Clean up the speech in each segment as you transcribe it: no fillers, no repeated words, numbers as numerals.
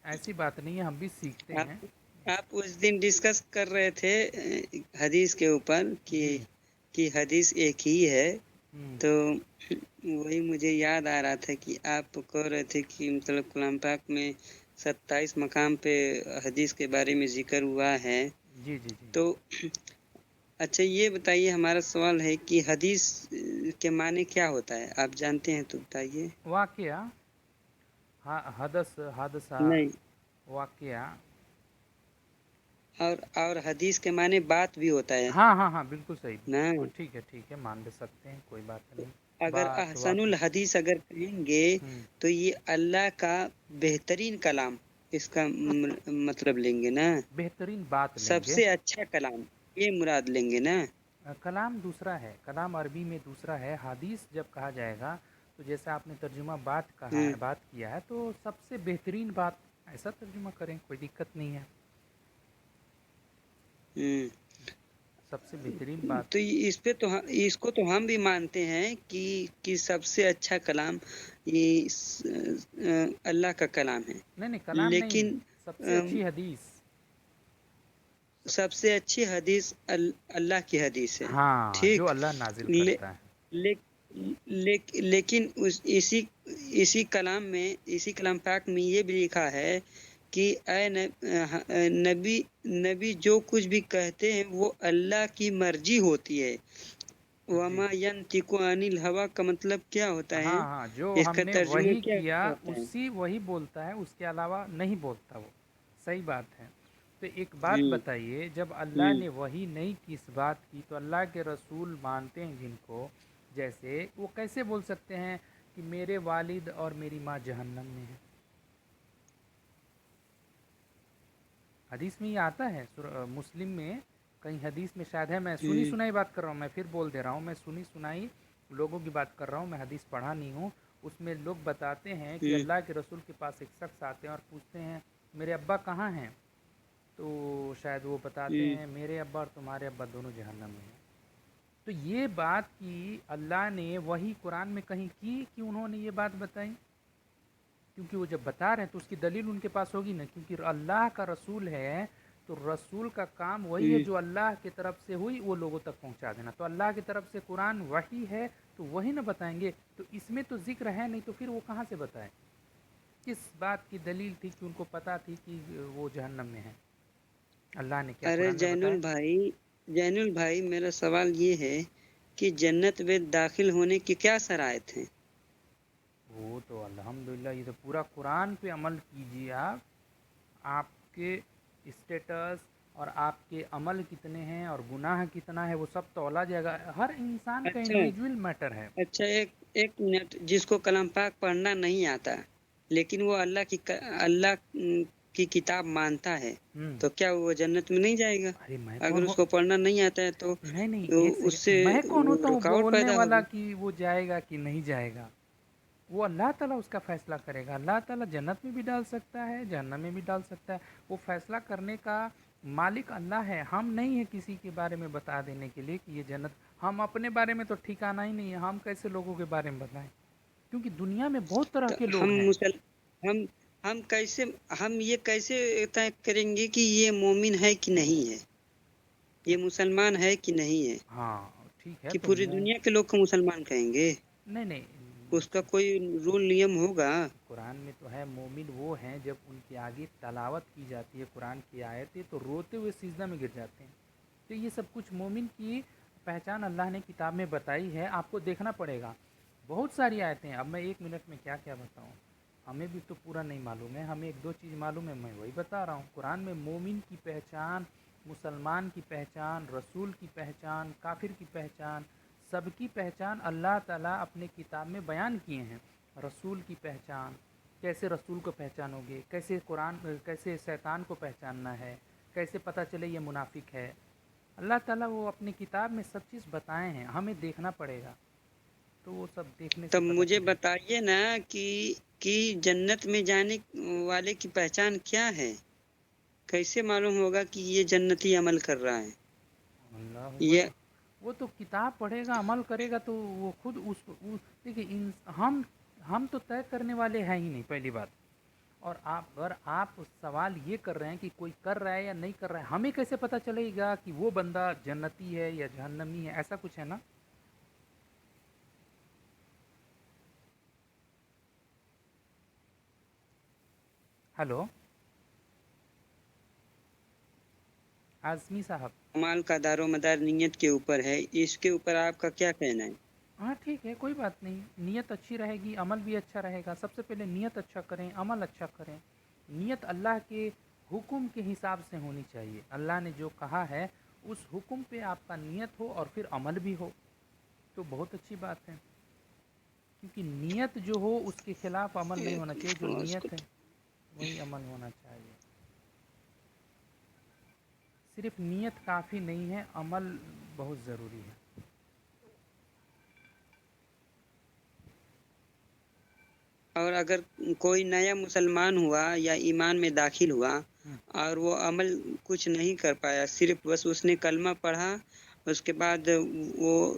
ऐसी बात नहीं है, हम भी सीखते हैं। आप आप उस दिन डिस्कस कर रहे थे हदीस के ऊपर जी। कि हदीस एक ही है, हम्म। तो वही मुझे याद आ रहा था कि आप कह रहे थे कि मतलब कलाम पाक में 27 मकाम पे हदीस के बारे में जिक्र हुआ है। जी जी जी। तो अच्छा ये बताइए, हमारा सवाल है कि हदीस के माने क्या होता है, आप जानते हैं तो बताइए। वाकया, हदस, हादसा, नहीं, वाकया। और हदीस के माने बात भी होता है हाँ हाँ हाँ, बिल्कुल सही, ना। बिल्कुल ठीक है, मान ले सकते हैं, कोई बात नहीं। अगर बात अहसनुल वाकई। हदीस अगर कहेंगे हम्म। तो ये अल्लाह का बेहतरीन कलाम, इसका मतलब लेंगे ना। बेहतरीन बात लेंगे। सबसे अच्छा कलाम, ये मुराद लेंगे ना। कलाम दूसरा है, कलाम अरबी में दूसरा है। हदीस जब कहा जाएगा तो जैसा आपने तर्जुमा बात कहा हम्म है, बात किया है, तो सबसे बेहतरीन बात, ऐसा तर्जुमा करें, कोई दिक्कत नहीं है। हम्म। सबसे बेहतरीन बात। तो इस पे तो इसको तो हम भी मानते हैं कि सबसे अच्छा कलाम ये अल्लाह का कलाम है। नहीं नहीं, कलाम नहीं, लेकिन सबसे अम, अच्छी हदीस। सब। सबसे अच्छी हदीस अल्लाह की हदीस है। हाँ, जो ठीक। अल्लाह नाजिल ले, करता है। ले, लेकिन इसी कलाम में, इसी कलाम पाक में ये भी लिखा है कि नबी नबी जो कुछ भी कहते हैं वो अल्लाह की मर्जी होती है। जी। वमा यंतिकु अनिल हवा का मतलब क्या होता है? हाँ हाँ, जो इसका हमने तर्जुमा वही क्या किया होता है? उसी वही बोलता है, उसके अलावा नहीं बोलता वो। सही बात है। तो एक बात हम्म बताइए, जब अल्लाह हम्म ने वही नहीं किस बात की, तो अल्लाह के रसूल मानते हैं जिनको, जैसे वो कैसे बोल सकते हैं कि मेरे वालिद और मेरी माँ जहन्नम में है? हदीस में ये आता है, मुस्लिम में कहीं हदीस में शायद है, मैं सुनी हम्म सुनाई बात कर रहा हूँ, मैं फिर बोल दे रहा हूँ, मैं सुनी सुनाई लोगों की बात कर रहा हूँ, मैं हदीस पढ़ा नहीं हूँ। उसमें लोग बताते हैं कि हम्म अल्लाह के रसूल के पास एक शख्स आते हैं और पूछते हैं मेरे अब्बा कहाँ हैं? तो शायद वो बताते हम्म हैं मेरे अब्बा और तुम्हारे अब्बा दोनों जहन्नम में हैं। तो ये बात की अल्लाह ने वही कुरान में कहीं की कि उन्होंने ये बात बताई? क्योंकि वो जब बता रहे हैं तो उसकी दलील उनके पास होगी ना, क्योंकि अल्लाह का रसूल है। तो रसूल का काम वही है, हम्म। जो अल्लाह की तरफ से हुई वो लोगों तक पहुंचा देना। तो अल्लाह की तरफ से कुरान वही है, तो वही ना बताएंगे। तो इसमें तो जिक्र है नहीं, तो फिर वो कहाँ से बताए? किस बात की दलील थी कि उनको पता थी कि वो जहन्नम में है? अल्लाह ने क्या अरे कुरान में बताया? जैनुल भाई, मेरा सवाल ये है कि जन्नत में दाखिल होने की क्या शराइत है? वो तो अल्हम्दुलिल्लाह, ये तो पूरा कुरान पे अमल कीजिए आप। आपके स्टेटस और आपके अमल कितने हैं और गुनाह कितना है, वो सब तौला जाएगा। हर इंसान का अच्छा इंडिविजुअल मैटर है। अच्छा, एक एक मिनट, जिसको कलाम पाक पढ़ना नहीं आता लेकिन वो अल्लाह की किताब मानता है, हम्म। तो क्या वो जन्नत में नहीं जाएगा? अरे मैं अगर कौन हो? उसको पढ़ना नहीं आता है तो नहीं नहीं, एक उससे सेकंड, मैं कौन होता हूँ रुकावट बोलने पैदा वाला होगी। कि वो जाएगा कि नहीं जाएगा? वो अल्लाह ताला उसका फैसला करेगा। अल्लाह ताला जन्नत में भी डाल सकता है, जहन्नम में भी डाल सकता है। वो फैसला करने का मालिक अल्लाह है, हम नहीं है किसी के बारे में बता देने के लिए कि ये जन्नत। हम अपने बारे में तो ठिकाना ही नहीं है, हम कैसे लोगों के बारे में बताएं? क्योंकि दुनिया में बहुत तरह तो के लोग हैं। हम हम कैसे हम ये कैसे तय करेंगे कि ये मोमिन है कि नहीं है, ये मुसलमान है कि नहीं है? हाँ ठीक है, कि तो पूरी दुनिया के लोग को मुसलमान कहेंगे? नहीं नहीं, उसका कोई रूल नियम होगा? कुरान में तो है, मोमिन वो हैं जब उनके आगे तलावत की जाती है कुरान की आयतें, तो रोते हुए सिजदा में गिर जाते हैं। तो ये सब कुछ मोमिन की पहचान अल्लाह ने किताब में बताई है, आपको देखना पड़ेगा। बहुत सारी आयतें हैं, अब मैं एक मिनट में क्या क्या बताऊँ? हमें भी तो पूरा नहीं मालूम है, हमें एक दो चीज़ मालूम है, मैं वही बता रहा हूँ। कुरान में मोमिन की पहचान, मुसलमान की पहचान, रसूल की पहचान, काफिर की पहचान, सबकी पहचान अल्लाह ताला अपने किताब में बयान किए हैं। रसूल की पहचान, कैसे रसूल को पहचानोगे, कैसे कुरान, कैसे शैतान को पहचानना है, कैसे पता चले ये मुनाफिक है। अल्लाह ताला वो अपनी किताब में सब चीज़ बताए हैं, हमें देखना पड़ेगा। तो वो सब देखने से तब पता मुझे चलेगा। बताइए ना कि जन्नत में जाने वाले की पहचान क्या है? कैसे मालूम होगा कि ये जन्नती अमल कर रहा है? अल्लाह, ये वो तो किताब पढ़ेगा, अमल करेगा, तो वो खुद देखिए हम तो तय करने वाले हैं ही नहीं, पहली बात। اور अगर आप सवाल ये कर रहे हैं कि कोई कर रहा है या नहीं कर रहा है, हमें कैसे पता चलेगा कि वो बंदा जन्नती है या जहन्नमी है? ऐसा कुछ है ना? हेलो आज़मी साहब। अमाल का दारोमदार नियत के ऊपर है, इसके ऊपर आपका क्या कहना है? हाँ ठीक है, कोई बात नहीं। नीयत अच्छी रहेगी, अमल भी अच्छा रहेगा। सबसे पहले नीयत अच्छा करें, अमल अच्छा करें। नीयत अल्लाह के हुक्म के हिसाब से होनी चाहिए। अल्लाह ने जो कहा है उस हुक्म पे आपका नीयत हो और फिर अमल भी हो, तो बहुत अच्छी बात है। क्योंकि नीयत जो हो उसके खिलाफ अमल नहीं होना चाहिए, जो नीयत है वही अमल होना चाहिए। सिर्फ नीयत काफ़ी नहीं है, अमल बहुत ज़रूरी है। और अगर कोई नया मुसलमान हुआ या ईमान में दाखिल हुआ हम्म, और वो अमल कुछ नहीं कर पाया, सिर्फ बस उसने कलमा पढ़ा, उसके बाद वो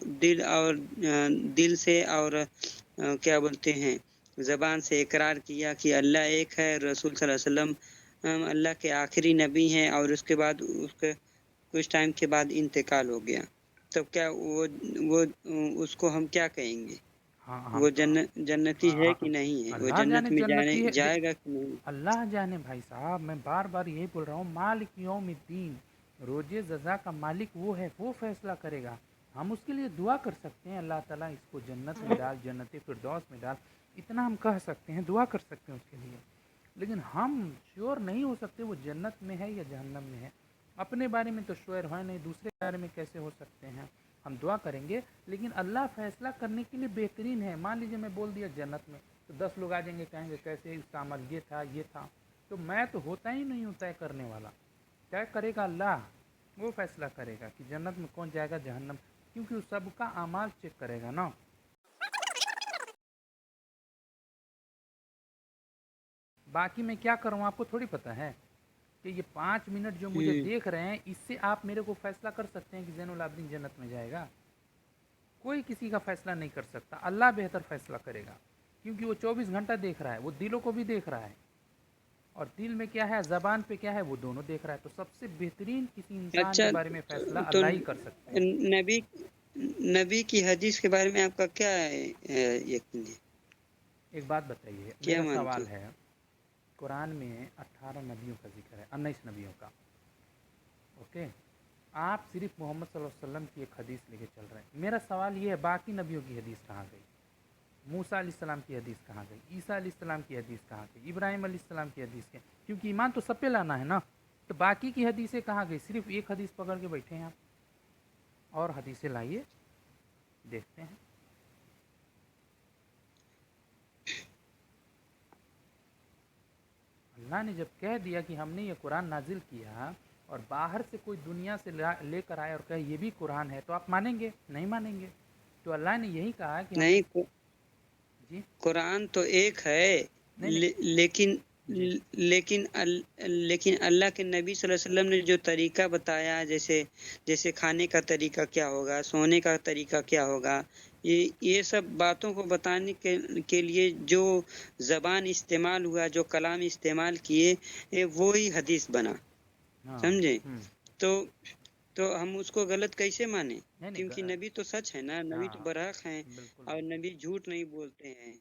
दिल से और क्या बोलते हैं, ज़बान से इकरार किया कि अल्लाह एक है, रसूल सल्लल्लाहु अलैहि वसल्लम अल्लाह के आखिरी नबी हैं, और उसके बाद उसके कुछ टाइम के बाद इंतकाल हो गया, तब क्या वो उसको हम क्या कहेंगे? हाँ वो हम जन्नती है कि हाँ, नहीं है? वो अल्लाह जन्नत जाने में जन्नती है। जाएगा कि नहीं? अल्लाह जाने भाई साहब, मैं बार बार यही बोल रहा हूँ, मालिक यौमिद्दीन, रोजे जज़ा का मालिक वो है, वो फैसला करेगा। हम उसके लिए दुआ कर सकते हैं, अल्लाह ताला इसको जन्नत में डाल, जन्नत फिरदौस में डाल, इतना हम कह सकते हैं, दुआ कर सकते हैं उसके लिए। लेकिन हम श्योर नहीं हो सकते वो जन्नत में है या जहन्नम में है। अपने बारे में तो श्योर है नहीं, दूसरे बारे में कैसे हो सकते हैं? हम दुआ करेंगे, लेकिन अल्लाह फैसला करने के लिए बेहतरीन है। मान लीजिए मैं बोल दिया जन्नत में, तो 10 लोग आ जाएंगे, कहेंगे कैसे इसका अमल ये था ये था। तो मैं तो होता ही नहीं हूँ तय करने वाला। तय करेगा अल्लाह, वो फैसला करेगा कि जन्नत में कौन जाएगा, जहन्नम, क्योंकि वो सबका अमाल चेक करेगा ना। बाकी मैं क्या करूँ आपको थोड़ी पता है कि ये 5 मिनट जो मुझे हम्म। देख रहे हैं, इससे आप मेरे को फैसला कर सकते हैं कि ज़ैनुल आबिदीन जन्नत में जाएगा? कोई किसी का फैसला नहीं कर सकता, अल्लाह बेहतर फैसला करेगा। क्योंकि वो 24 घंटा देख रहा है, वो दिलों को भी देख रहा है, और दिल में क्या है, ज़बान पे क्या है, वो दोनों देख रहा है। तो सबसे बेहतरीन किसी इंसान के अच्छा, बारे में फैसला तो अल्लाह ही कर सकते हैं। नबी नबी की हदीस के बारे में आपका क्या यकीन है? एक बात बताइए, क्या मेरा मानते सवाल हो? है, कुरान में 18 नबियों का जिक्र है, 19 नबियों का, ओके? आप सिर्फ मोहम्मद सल्लल्लाहु अलैहि वसल्लम की एक हदीस लेके चल रहे हैं। मेरा सवाल ये है, बाकी नबियों की हदीस कहाँ गई? मूसा अलैहिस्सलाम की हदीस कहाँ गई? ईसा अलैहिस्सलाम की हदीस कहाँ गई? इब्राहिम अलैहिस्सलाम की हदीस क्या? क्योंकि ईमान तो सब पे लाना है ना। तो बाकी की हदीसें कहाँ गई? सिर्फ एक हदीस पकड़ के बैठे हैं आप। और हदीसें लाइए, देखते हैं। अल्लाह ने जब कह दिया कि हमने ये कुरान नाजिल किया, और बाहर से कोई दुनिया से लेकर आए और कहे ये भी कुरान है, तो आप मानेंगे? नहीं मानेंगे। तो अल्लाह ने यही कहा कि हमने। नहीं, जी। कुरान तो एक है, नहीं नहीं। लेकिन जी। लेकिन अल्लाह के नबी सल्लल्लाहु अलैहि वसल्लम ने जो तरीका बताया, जैसे जैसे खाने का तरीका क्या होगा, सोने का तरीका क्या होगा, ये सब बातों को बताने के लिए जो ज़बान इस्तेमाल हुआ, जो कलाम इस्तेमाल किए, वो ही हदीस बना। हाँ। समझे? तो हम उसको गलत कैसे माने? नहीं नहीं क्योंकि नबी तो सच है ना, नबी तो हाँ, बरहक हैं, बिल्कुल और बिल्कुल। नबी झूठ नहीं बोलते हैं।